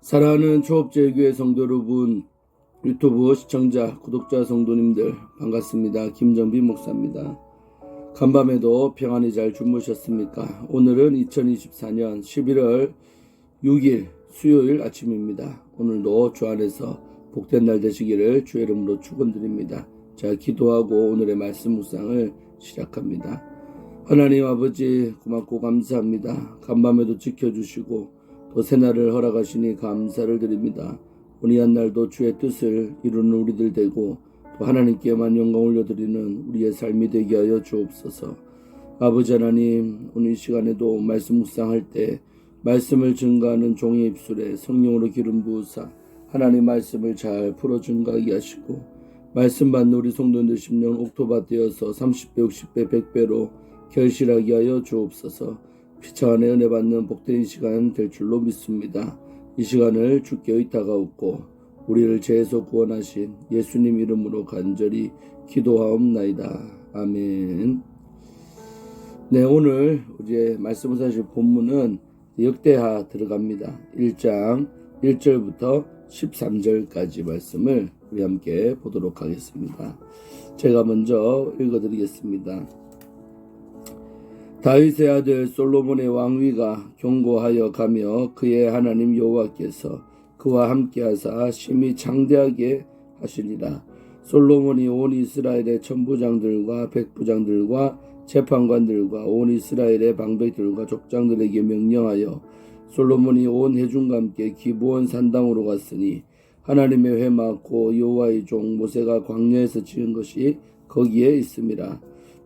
사랑하는 초업제일교회 성도 여러분, 유튜브 시청자, 구독자 성도님들 반갑습니다. 김정빈 목사입니다. 간밤에도 평안히 잘 주무셨습니까? 오늘은 2024년 11월 6일 수요일 아침입니다. 오늘도 주 안에서 복된 날 되시기를 주의 이름으로 축원드립니다. 자, 기도하고 오늘의 말씀 묵상을 시작합니다. 하나님 아버지 고맙고 감사합니다. 간밤에도 지켜주시고 또 새날을 허락하시니 감사를 드립니다. 오늘 한 날도 주의 뜻을 이루는 우리들 되고 또 하나님께만 영광 올려드리는 우리의 삶이 되게 하여 주옵소서. 아버지 하나님, 오늘 이 시간에도 말씀 묵상할 때 말씀을 증거하는 종의 입술에 성령으로 기름 부으사 하나님 말씀을 잘 풀어 증거하게 하시고 말씀 받는 우리 성도님들 심령 옥토바 되어서 30배, 60배, 100배로 결실하게 하여 주옵소서. 피차 안에 은혜 받는 복된 시간 될 줄로 믿습니다. 이 시간을 주께 의탁하옵고 우리를 죄에서 구원하신 예수님 이름으로 간절히 기도하옵나이다. 아멘. 네, 오늘 우리의 말씀을 사실 본문은 역대하 들어갑니다. 1장 1절부터 13절까지 말씀을 우리 함께 보도록 하겠습니다. 제가 먼저 읽어드리겠습니다. 다윗의 아들 솔로몬의 왕위가 견고하여 가며 그의 하나님 여호와께서 그와 함께하사 심히 장대하게 하시니라. 솔로몬이 온 이스라엘의 천부장들과 백부장들과 재판관들과 온 이스라엘의 방백들과 족장들에게 명령하여 솔로몬이 온 회중과 함께 기브온 산당으로 갔으니 하나님의 회막 곧 여호와의 종 모세가 광야에서 지은 것이 거기에 있음이라.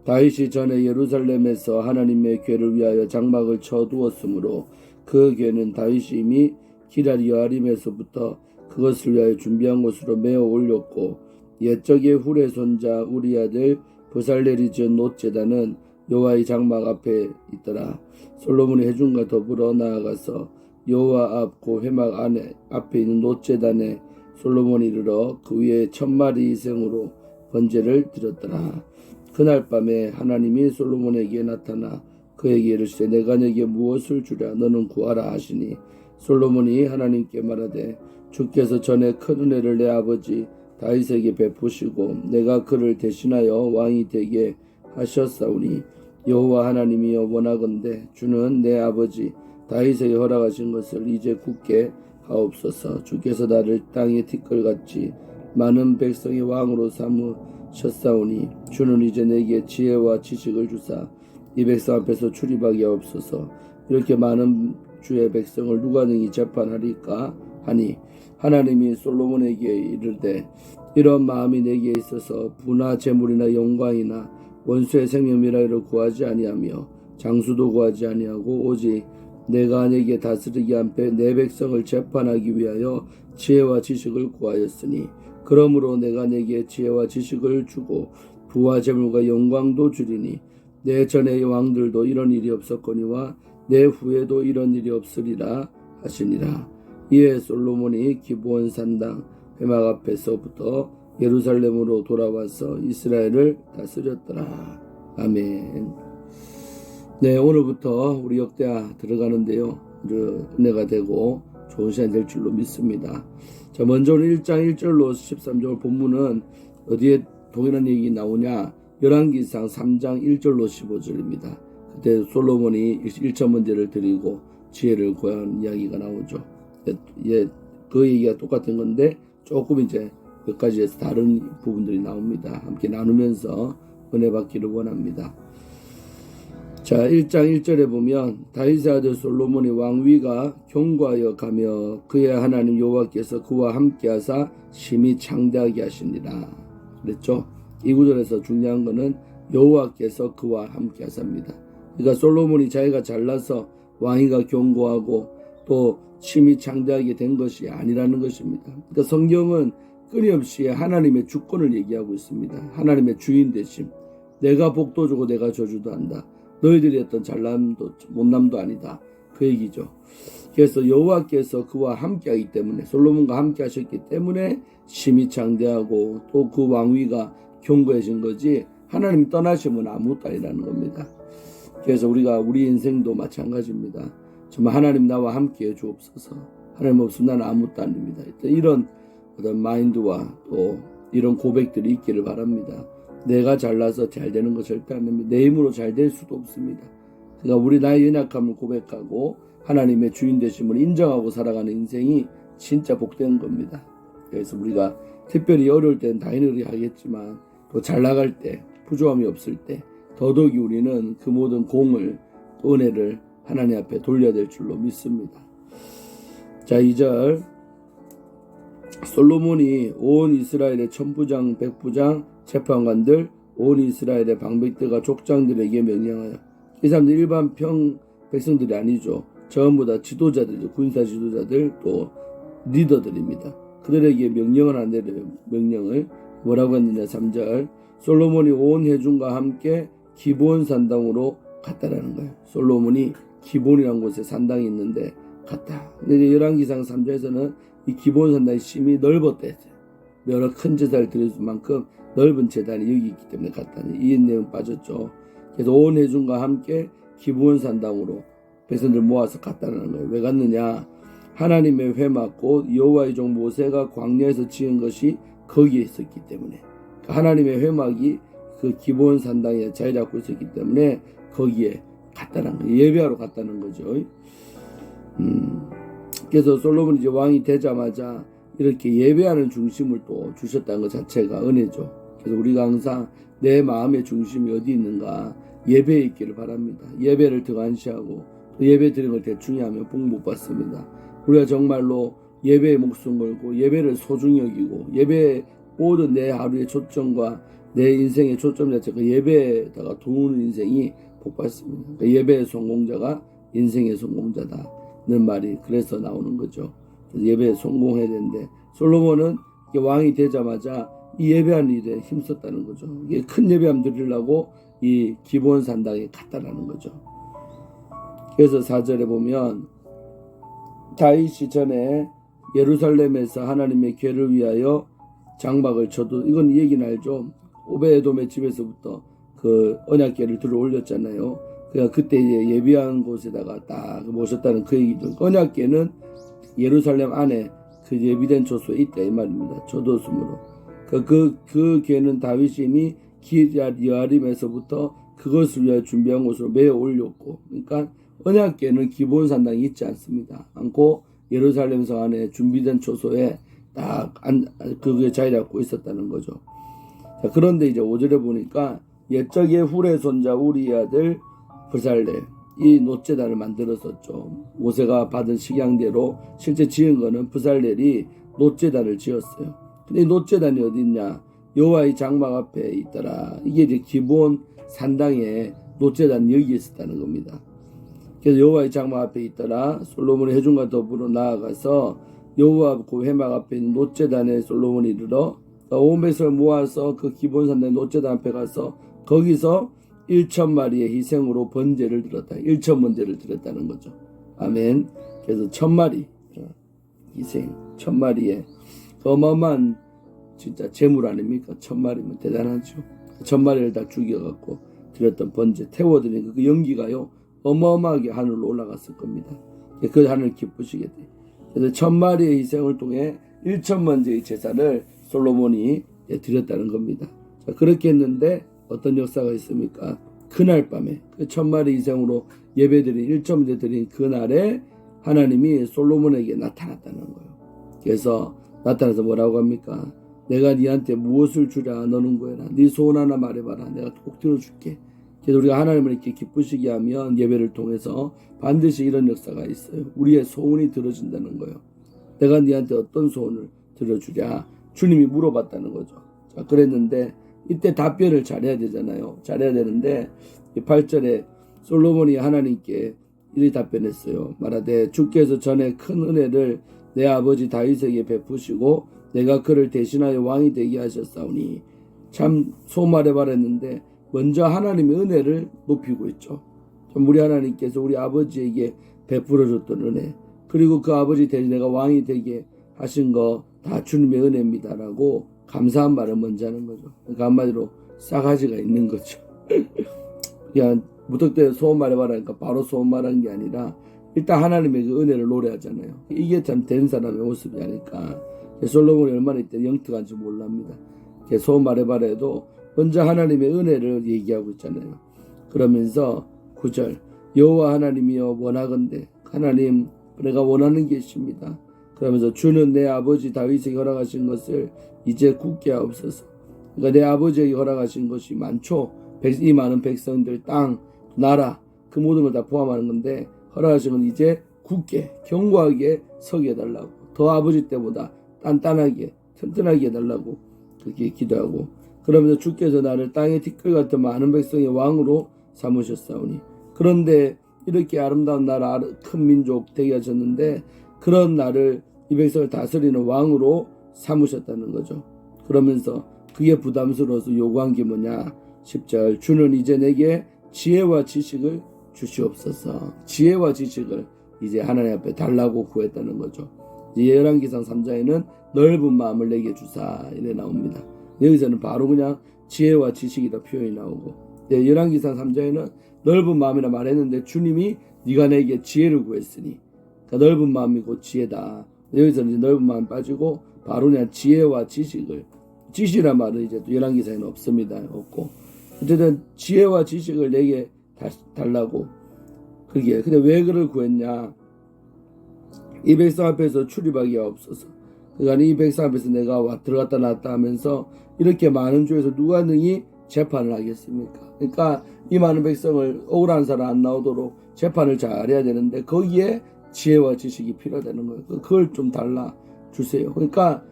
다윗이 전에 예루살렘에서 하나님의 궤를 위하여 장막을 쳐두었으므로 그 궤는 다윗이 이미 기럇 여아림에서부터 그것을 위하여 준비한 곳으로 메어 올렸고 옛적의 훌의 손자 우리 아들 브살렐이 지은 놋제단은 여호와의 장막 앞에 있더라. 솔로몬의 회중과 더불어 나아가서 여호와 앞 그 회막 앞에 있는 놋제단에 솔로몬이 이르러 그 위에 1000마리 이생으로 번제를 드렸더라. 그날 밤에 하나님이 솔로몬에게 나타나 그에게 이르시되 내가 네게 무엇을 주랴 너는 구하라 하시니 솔로몬이 하나님께 말하되 주께서 전에 큰 은혜를 내 아버지 다윗에게 베푸시고 내가 그를 대신하여 왕이 되게 하셨사오니 여호와 하나님이여 원하건대 주는 내 아버지 다윗에게 허락하신 것을 이제 굳게 하옵소서. 주께서 나를 땅의 티끌같이 많은 백성의 왕으로 삼으셨사오니 주는 이제 내게 지혜와 지식을 주사 이 백성 앞에서 출입하게 하옵소서. 이렇게 많은 주의 백성을 누가 능히 재판하리까 하니 하나님이 솔로몬에게 이르되 이런 마음이 내게 있어서 부나 재물이나 영광이나 원수의 생명이라를 구하지 아니하며 장수도 구하지 아니하고 오직 내가 내게 다스리게 한 내 백성을 재판하기 위하여 지혜와 지식을 구하였으니 그러므로 내가 내게 지혜와 지식을 주고 부와 재물과 영광도 주리니 내 전의 왕들도 이런 일이 없었거니와 내 후에도 이런 일이 없으리라 하시니라. 이에 솔로몬이 기브온 산당 회막 앞에서부터 예루살렘으로 돌아와서 이스라엘을 다스렸더라. 아멘. 네, 오늘부터 우리 역대하 들어가는데요. 은혜가 되고 좋은 시간이 될 줄로 믿습니다. 자, 먼저 1장 1절로 13절 본문은 어디에 동일한 얘기 나오냐? 열왕기상 3장 1절로 15절입니다. 그때 솔로몬이 1천 번제를 드리고 지혜를 구한 이야기가 나오죠. 그 얘기가 똑같은 건데 조금 이제 몇 가지에서 다른 부분들이 나옵니다. 함께 나누면서 은혜 받기를 원합니다. 자, 1장 1절에 보면 다윗의 아들 솔로몬의 왕위가 견고하여 가며 그의 하나님 여호와께서 그와 함께하사 심히 창대하게 하시니라 그랬죠. 이 구절에서 중요한 것은 여호와께서 그와 함께하사입니다. 그러니까 솔로몬이 자기가 잘나서 왕위가 견고하고 또 심히 창대하게 된 것이 아니라는 것입니다. 그러니까 성경은 끊임없이 하나님의 주권을 얘기하고 있습니다. 하나님의 주인 되심. 내가 복도 주고 내가 저주도 한다. 너희들이 어떤 잘남도 못남도 아니다. 그 얘기죠. 그래서 여호와께서 그와 함께하기 때문에 솔로몬과 함께하셨기 때문에 심히 창대하고 또 그 왕위가 견고해진 거지 하나님 떠나시면 아무것도 아니라는 겁니다. 그래서 우리 인생도 마찬가지입니다. 정말 하나님 나와 함께해 주옵소서. 하나님 없으면 나는 아무것도 아닙니다. 이런 어떤 마인드와 또 이런 고백들이 있기를 바랍니다. 내가 잘나서 잘 되는 거 절대 안 됩니다. 내 힘으로 잘 될 수도 없습니다. 그러니까 우리 나의 연약함을 고백하고 하나님의 주인 되심을 인정하고 살아가는 인생이 진짜 복된 겁니다. 그래서 우리가 특별히 어려울 때는 당연히 하겠지만 또 잘 나갈 때, 부족함이 없을 때 더더욱이 우리는 그 모든 공을, 은혜를 하나님 앞에 돌려야 될 줄로 믿습니다. 자, 2절 솔로몬이 온 이스라엘의 천부장, 백부장, 재판관들, 온 이스라엘의 방백들과 족장들에게 명령하여, 이 사람들 일반 백성들이 아니죠. 전부 다 지도자들이죠. 군사 지도자들, 또 리더들입니다. 그들에게 명령을 하는데 명령을 뭐라고 했느냐. 3절 솔로몬이 온 회중과 함께 기브온 산당으로 갔다라는 거예요. 솔로몬이 기브온이라는 곳에 산당이 있는데 갔다. 근데 이제 열왕기상 3장에서는 이 기브온 산당이 심히 넓었대. 여러 큰 제사를 드릴 만큼 넓은 제단이 여기 있기 때문에 갔다니 이 내용 빠졌죠. 그래서 온 회중과 함께 기브온 산당으로 백성들 모아서 갔다는 거예요. 왜 갔느냐? 하나님의 회막 곧 여호와의 종 모세가 광야에서 지은 것이 거기에 있었기 때문에, 하나님의 회막이 그 기브온 산당에 자리 잡고 있었기 때문에 거기에 갔다는 거예요. 예배하러 갔다는 거죠. 그래서 솔로몬이 이제 왕이 되자마자 이렇게 예배하는 중심을 또 주셨다는 것 자체가 은혜죠. 그래서 우리가 항상 내 마음의 중심이 어디 있는가 예배에 있기를 바랍니다. 예배를 등한시하고 예배 드리는 걸 대충히 하면 복 못 받습니다. 우리가 정말로 예배에 목숨 걸고 예배를 소중히 여기고 예배에 모든 내 하루의 초점과 내 인생의 초점 자체가 예배에다가 두는 인생이 복 받습니다. 그러니까 예배의 성공자가 인생의 성공자다는 말이 그래서 나오는 거죠. 그래서 예배에 성공해야 되는데 솔로몬은 왕이 되자마자 이 예배하는 일에 힘썼다는 거죠. 이게 큰 예배함 드리려고 이 기브온 산당에 갔다라는 거죠. 그래서 4절에 보면 다윗이 전에 예루살렘에서 하나님의 궤를 위하여 장막을 쳐도, 이건 얘기는 알죠. 오베에돔의 집에서부터 그 언약궤를 들어 올렸잖아요. 그러니까 그때 예비한 곳에다가 딱 모셨다는 그 얘기죠. 언약궤는 예루살렘 안에 그 예비된 조소에 있다 이 말입니다. 조도섬으로. 그 궤는 다윗이 이미 기럇 여아림에서부터 그것을 위하여 준비한 곳으로 메어 올렸고, 그러니까 언약궤는 기브온 산당이 있지 않습니다. 않고 예루살렘성 안에 준비된 초소에 딱 그게 자리 잡고 있었다는 거죠. 자, 그런데 이제 5절에 보니까 옛적에 훌의 손자 우리의 아들 브살렐 이 놋제단을 만들었었죠. 모세가 받은 식양대로 실제 지은 거는 브살렐이 놋제단을 지었어요. 근데 이 놋제단이 어디 있냐? 여호와의 장막 앞에 있더라. 이게 이제 기브온 산당에 놋제단이 여기 있었다는 겁니다. 그래서 여호와의 장막 앞에 있더라. 솔로몬의 회중과 더불어 나아가서 여호와 그 회막 앞에 있는 놋제단에 솔로몬이 이르러 온 백성을 모아서 그 기브온 산당 놋제단 앞에 가서 거기서 1,000마리의 희생으로 번제를 드렸다. 1,000번제를 드렸다는 거죠. 아멘. 그래서 1,000마리 희생, 1,000마리의 어마어마한 진짜 재물 아닙니까? 1,000마리면 대단하죠. 1,000마리를 다 죽여갖고 드렸던 번제, 태워드린 그 연기가요 어마어마하게 하늘로 올라갔을 겁니다. 그 하늘 기쁘시겠대. 그래서 1,000마리의 희생을 통해 1,000번제의 제사를 솔로몬이 드렸다는 겁니다. 자, 그렇게 했는데 어떤 역사가 있습니까? 그날 밤에 그 1,000마리 희생으로 예배드린 1,000번제 드린 그날에 하나님이 솔로몬에게 나타났다는 거예요. 그래서 나타나서 뭐라고 합니까? 내가 네한테 무엇을 주랴 너는 구해라. 네 소원 하나 말해봐라. 내가 꼭 들어줄게. 그래서 우리가 하나님을 이렇게 기쁘시게 하면 예배를 통해서 반드시 이런 역사가 있어요. 우리의 소원이 들어진다는 거예요. 내가 네한테 어떤 소원을 들어주랴. 주님이 물어봤다는 거죠. 자, 그랬는데 이때 답변을 잘해야 되잖아요. 잘해야 되는데 8절에 솔로몬이 하나님께 이렇게 답변했어요. 말하되 주께서 전에 큰 은혜를 내 아버지 다윗에게 베푸시고 내가 그를 대신하여 왕이 되게 하셨사오니 참 소말해 말했는데 먼저 하나님의 은혜를 높이고 있죠. 우리 하나님께서 우리 아버지에게 베풀어줬던 은혜, 그리고 그 아버지 대신 내가 왕이 되게 하신 거 다 주님의 은혜입니다라고 감사한 말을 먼저 하는 거죠. 그러니까 한마디로 싸가지가 있는 거죠. 그냥 무턱대고 소원 말해봐라니까 바로 소원 말하는 게 아니라 일단 하나님의 그 은혜를 노래하잖아요. 이게 참 된 사람의 모습이 아닐까. 솔로몬이 얼마나 이때 영특한지 몰랍니다. 소음 말해봐라도 먼저 하나님의 은혜를 얘기하고 있잖아요. 그러면서 9절 여호와 하나님이여 원하건대 하나님 내가 원하는 게 있습니다. 그러면서 주는 내 아버지 다윗에게 허락하신 것을 이제 굳게 하옵소서. 그러니까 내 아버지에게 허락하신 것이 많죠. 이 많은 백성들, 땅, 나라 그 모든 걸 다 포함하는 건데 허락하신 건 이제 굳게 견고하게 서게 해달라고, 더 아버지 때보다 단단하게 튼튼하게 해달라고 그렇게 기도하고, 그러면서 주께서 나를 땅의 티끌 같은 많은 백성의 왕으로 삼으셨사오니, 그런데 이렇게 아름다운 나라 큰 민족 되게 하셨는데 그런 나를 이 백성을 다스리는 왕으로 삼으셨다는 거죠. 그러면서 그게 부담스러워서 요구한 게 뭐냐. 10절 주는 이제 내게 지혜와 지식을 주시옵소서. 지혜와 지식을 이제 하나님 앞에 달라고 구했다는 거죠. 열왕기상 3장에는 넓은 마음을 내게 주사 이래 나옵니다. 여기서는 바로 그냥 지혜와 지식이다 표현이 나오고, 열왕기상 3장에는 넓은 마음이라 말했는데 주님이 네가 내게 지혜를 구했으니, 그러니까 넓은 마음이 곧 지혜다. 여기서는 이제 넓은 마음 빠지고 바로 그냥 지혜와 지식을, 지식이란 말은 이제 또 열왕기상에는 없습니다. 없고, 어쨌든 지혜와 지식을 내게 달라고. 그게 근데 왜 그를 구했냐. 이 백성 앞에서 출입하기 없어서, 그러니까 이 백성 앞에서 내가 들어갔다 나왔다 하면서 이렇게 많은 조에서 누가 능히 재판을 하겠습니까? 그러니까 이 많은 백성을 억울한 사람 안 나오도록 재판을 잘해야 되는데 거기에 지혜와 지식이 필요하다는 거예요. 그걸 좀 달라 주세요. 그러니까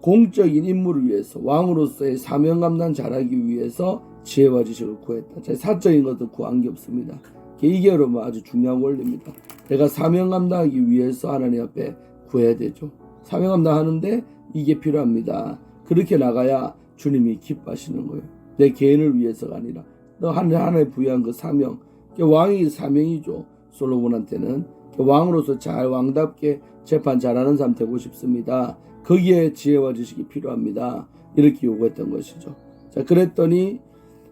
공적인 임무를 위해서, 왕으로서의 사명 감당 잘하기 위해서 지혜와 지식을 구했다. 사적인 것도 구한 게 없습니다. 이게 여러분 아주 중요한 원리입니다. 내가 사명 감당하기 위해서 하나님 앞에 구해야 되죠. 사명 감당하는데 이게 필요합니다. 그렇게 나가야 주님이 기뻐하시는 거예요. 내 개인을 위해서가 아니라 너 하나님 부여한 그 사명, 왕이 사명이죠. 솔로몬한테는 왕으로서 잘 왕답게 재판 잘하는 사람 되고 싶습니다. 거기에 지혜와 지식이 필요합니다. 이렇게 요구했던 것이죠. 자, 그랬더니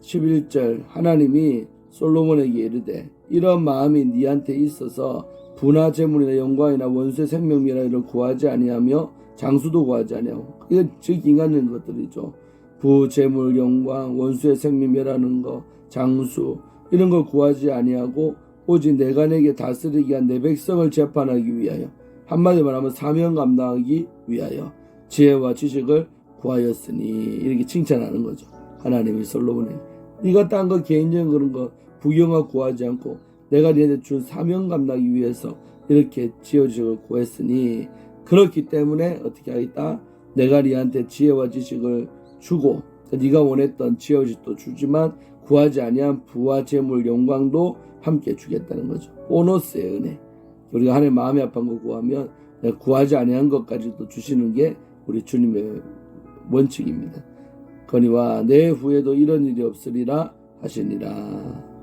11절 하나님이 솔로몬에게 이르되 이런 마음이 네한테 있어서 부나 재물이나 영광이나 원수의 생명이라 이를 구하지 아니하며 장수도 구하지 아니하고, 이건 즉 인간적인 것들이죠. 부, 재물, 영광, 원수의 생명이라는 거, 장수 이런 걸 구하지 아니하고 오직 내가 내게 다스리기 위한 내 백성을 재판하기 위하여, 한마디로 말하면 사명 감당하기 위하여 지혜와 지식을 구하였으니, 이렇게 칭찬하는 거죠. 하나님이 솔로몬에게 네가 딴 거 개인적인 그런 거 부경화 구하지 않고 내가 너희한테 준 사명 감당하기 위해서 이렇게 지혜와 지식을 구했으니, 그렇기 때문에 어떻게 하겠다. 내가 너희한테 지혜와 지식을 주고 네가 원했던 지혜와 지식도 주지만 구하지 아니한 부와 재물 영광도 함께 주겠다는 거죠. 보너스의 은혜. 우리가 하나님 마음이 아픈 거 구하면 내가 구하지 아니한 것까지도 주시는 게 우리 주님의 원칙입니다. 거니와 내 후에도 이런 일이 없으리라 하시니라.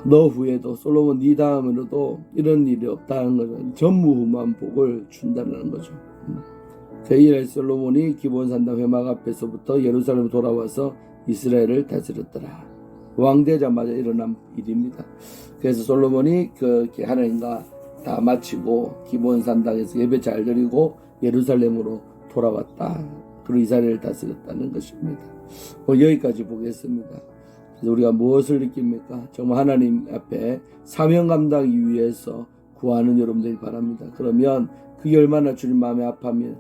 너 후에도, 솔로몬 네 다음으로도 이런 일이 없다는 거죠. 전무후무한 복을 준다는 거죠. 그 솔로몬이 기본산당 회막 앞에서부터 예루살렘 돌아와서 이스라엘을 다스렸더라. 왕되자마자 일어난 일입니다. 그래서 솔로몬이 그렇게 하나님과 다 마치고 기본산당에서 예배 잘 드리고 예루살렘으로 돌아왔다. 그리고 이스라엘을 다스렸다는 것입니다. 여기까지 보겠습니다. 우리가 무엇을 느낍니까? 정말 하나님 앞에 사명 감당하기 위해서 구하는 여러분들이 바랍니다. 그러면 그게 얼마나 주님 마음에 아파하면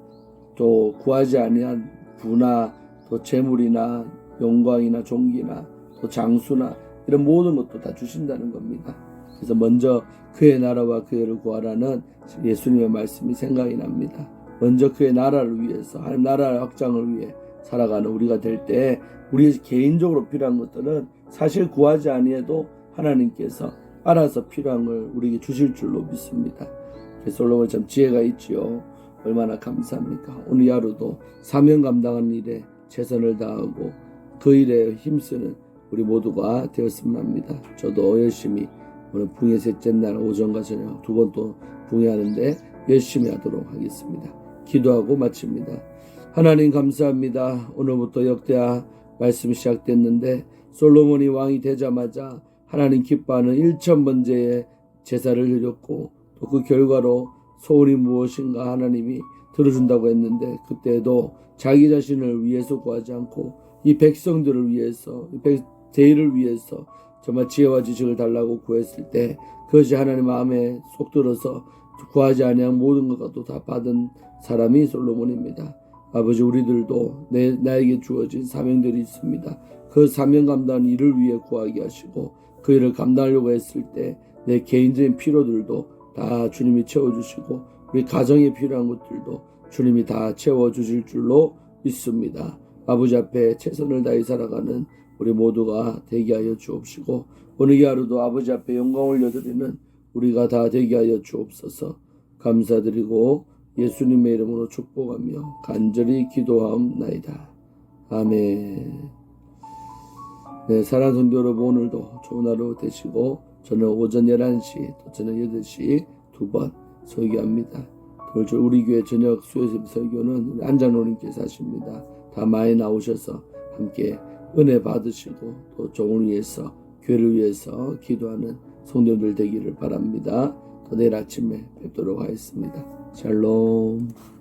또 구하지 아니한 부나 또 재물이나 영광이나 종기나 또 장수나 이런 모든 것도 다 주신다는 겁니다. 그래서 먼저 그의 나라와 그의 의를 구하라는 예수님의 말씀이 생각이 납니다. 먼저 그의 나라를 위해서, 하나님 나라의 확장을 위해 살아가는 우리가 될 때 우리 개인적으로 필요한 것들은 사실 구하지 아니해도 하나님께서 알아서 필요한 걸 우리에게 주실 줄로 믿습니다. 솔로몬 참 지혜가 있지요. 얼마나 감사합니까? 오늘 하루도 사명 감당하는 일에 최선을 다하고 그 일에 힘쓰는 우리 모두가 되었으면 합니다. 저도 열심히 오늘 붕의 셋째 날 오전과 저녁 두 번 또 붕회하는데 열심히 하도록 하겠습니다. 기도하고 마칩니다. 하나님 감사합니다. 오늘부터 역대하 말씀이 시작됐는데 솔로몬이 왕이 되자마자 하나님 기뻐하는 1000번째의 제사를 드렸고 또 그 결과로 소원이 무엇인가 하나님이 들어준다고 했는데 그때도 자기 자신을 위해서 구하지 않고 이 백성들을 위해서 대의를 위해서 정말 지혜와 지식을 달라고 구했을 때 그것이 하나님 마음에 쏙 들어서 구하지 아니한 모든 것과도 다 받은 사람이 솔로몬입니다. 아버지 우리들도 나에게 주어진 사명들이 있습니다. 그 사명 감당 일을 위해 구하게 하시고 그 일을 감당하려고 했을 때 내 개인적인 필요들도 다 주님이 채워주시고 우리 가정에 필요한 것들도 주님이 다 채워주실 줄로 믿습니다. 아버지 앞에 최선을 다해 살아가는 우리 모두가 되게 하여 주옵시고 오늘 하루도 아버지 앞에 영광 올려드리는 우리가 다 되게 하여 주옵소서. 감사드리고 예수님의 이름으로 축복하며 간절히 기도하옵나이다. 아멘. 네, 사랑하는 성도 여러분 오늘도 좋은 하루 되시고 저는 오전 11시 또 저녁 8시 2번 설교합니다. 우리 교회 저녁 수요일 설교는 안장로님께서 하십니다. 다 많이 나오셔서 함께 은혜 받으시고 또 종을 위해서 교회를 위해서 기도하는 성도들 되기를 바랍니다. 또 내일 아침에 뵙도록 하겠습니다. 샬롬.